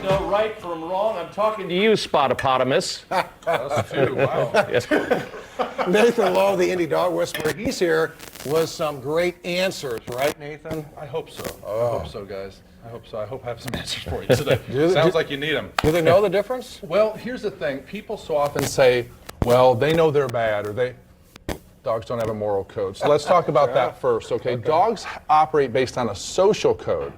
know right from wrong. I'm talking to you, Spotopotamus. Us too, wow. Nathan Lowe, the Indy Dog Whisperer, he's here with some great answers, right, Nathan? I hope so. I hope so, guys. I hope so. I hope I have some answers for you today. Sounds like you need them. Do they know the difference? Well, here's the thing. People so often say, well, they know they're bad, or dogs don't have a moral code. So let's talk about that first, okay? Dogs operate based on a social code.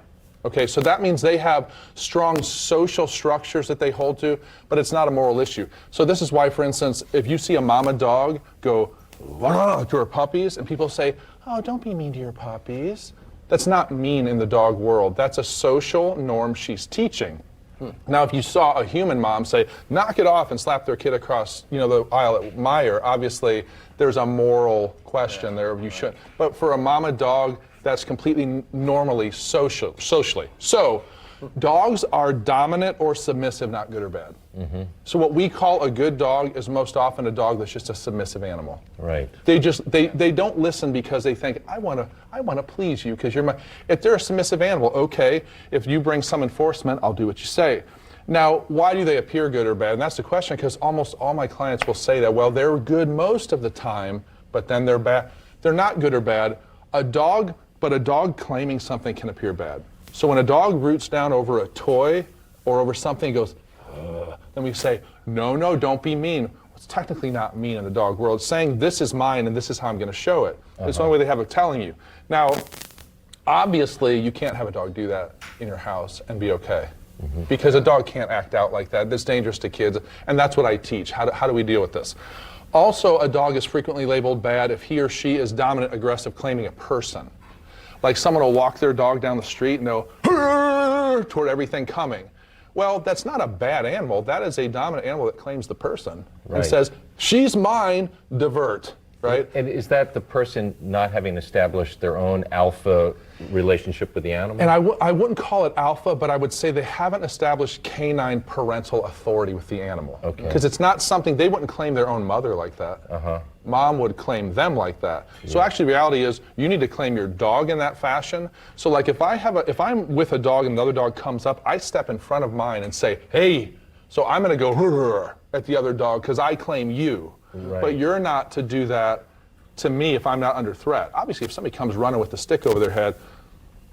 Okay, so that means they have strong social structures that they hold to, but it's not a moral issue. So this is why, for instance, if you see a mama dog go to her puppies, and people say, oh, don't be mean to your puppies. That's not mean in the dog world. That's a social norm she's teaching. Now, if you saw a human mom say, knock it off and slap their kid across, the aisle at Meijer, obviously there's a moral question there. You should. But for a mama dog, that's completely normally socially. So, dogs are dominant or submissive, not good or bad. So what we call a good dog is most often a dog that's just a submissive animal. Right. They don't listen because they think, I want to please you because you're my. If they're a submissive animal, okay. If you bring some enforcement, I'll do what you say. Now, why do they appear good or bad? And that's the question, because almost all my clients will say that, well, they're good most of the time, but then they're bad. They're not good or bad. But a dog claiming something can appear bad. So when a dog roots down over a toy or over something and goes, then we say, no, don't be mean. Well, it's technically not mean in the dog world. It's saying this is mine and this is how I'm going to show it. It's the only way they have of telling you. Now, obviously, you can't have a dog do that in your house and be okay. Because a dog can't act out like that. That's dangerous to kids. And that's what I teach. How do we deal with this? Also, a dog is frequently labeled bad if he or she is dominant, aggressive, claiming a person. Like someone will walk their dog down the street and they'll toward everything coming. Well, that's not a bad animal. That is a dominant animal that claims the person and says, she's mine, divert, right? And is that the person not having established their own alpha relationship with the animal? And I wouldn't call it alpha, but I would say they haven't established canine parental authority with the animal. Okay. Because it's not something, they wouldn't claim their own mother like that. Mom would claim them like that. So actually the reality is you need to claim your dog in that fashion. So like if I'm with a dog and another dog comes up, I step in front of mine and say, hey, so I'm going to go at the other dog because I claim you. Right. But you're not to do that to me if I'm not under threat. Obviously, if somebody comes running with the stick over their head,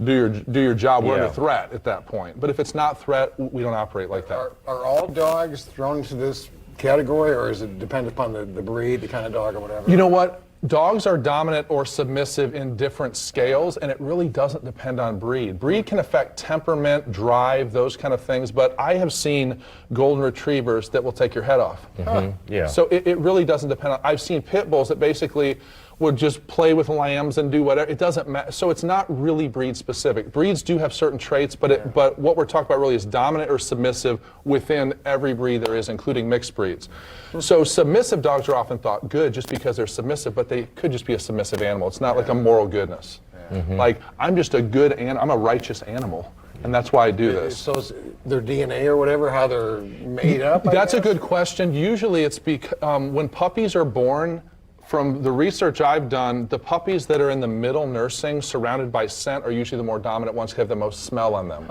do your job. We're under threat at that point. But if it's not threat, we don't operate like that. Are all dogs thrown into this category, or is it depend upon the breed, the kind of dog, or whatever? You know what? Dogs are dominant or submissive in different scales, and it really doesn't depend on breed. Breed can affect temperament, drive, those kind of things, but I have seen golden retrievers that will take your head off. Yeah. So it really doesn't depend on. I've seen pit bulls that basically would just play with lambs and do whatever. It doesn't matter. So it's not really breed specific. Breeds do have certain traits, but but what we're talking about really is dominant or submissive within every breed there is, including mixed breeds. So submissive dogs are often thought good just because they're submissive, but they could just be a submissive animal. It's not like a moral goodness. Like, I'm just a good animal. I'm a righteous animal. And that's why I do this. So is their DNA or whatever, how they're made up? That's a good question. Usually it's when puppies are born, from the research I've done, the puppies that are in the middle nursing, surrounded by scent, are usually the more dominant ones, have the most smell on them.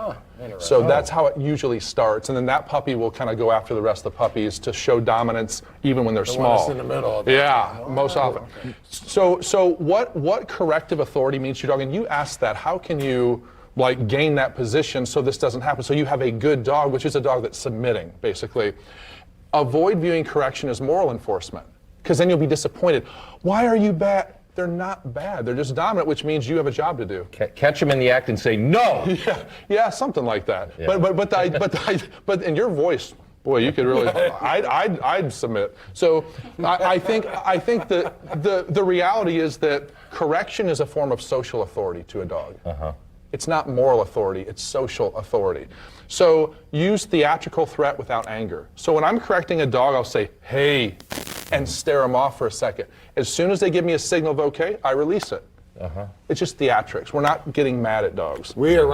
So that's how it usually starts. And then that puppy will kind of go after the rest of the puppies to show dominance even when they're small. One that's in the middle. Yeah, most often. So what corrective authority means to your dog? And you asked that, how can you gain that position so this doesn't happen? So you have a good dog, which is a dog that's submitting, basically. Avoid viewing correction as moral enforcement, because then you'll be disappointed. Why are you bad? They're not bad. They're just dominant, which means you have a job to do. Catch them in the act and say no. Yeah, something like that. Yeah. But in your voice, boy, you could really. I'd submit. So I think the reality is that correction is a form of social authority to a dog. It's not moral authority, it's social authority. So use theatrical threat without anger. So when I'm correcting a dog, I'll say, hey, and stare them off for a second. As soon as they give me a signal of okay, I release it. It's just theatrics. We're not getting mad at dogs. We are running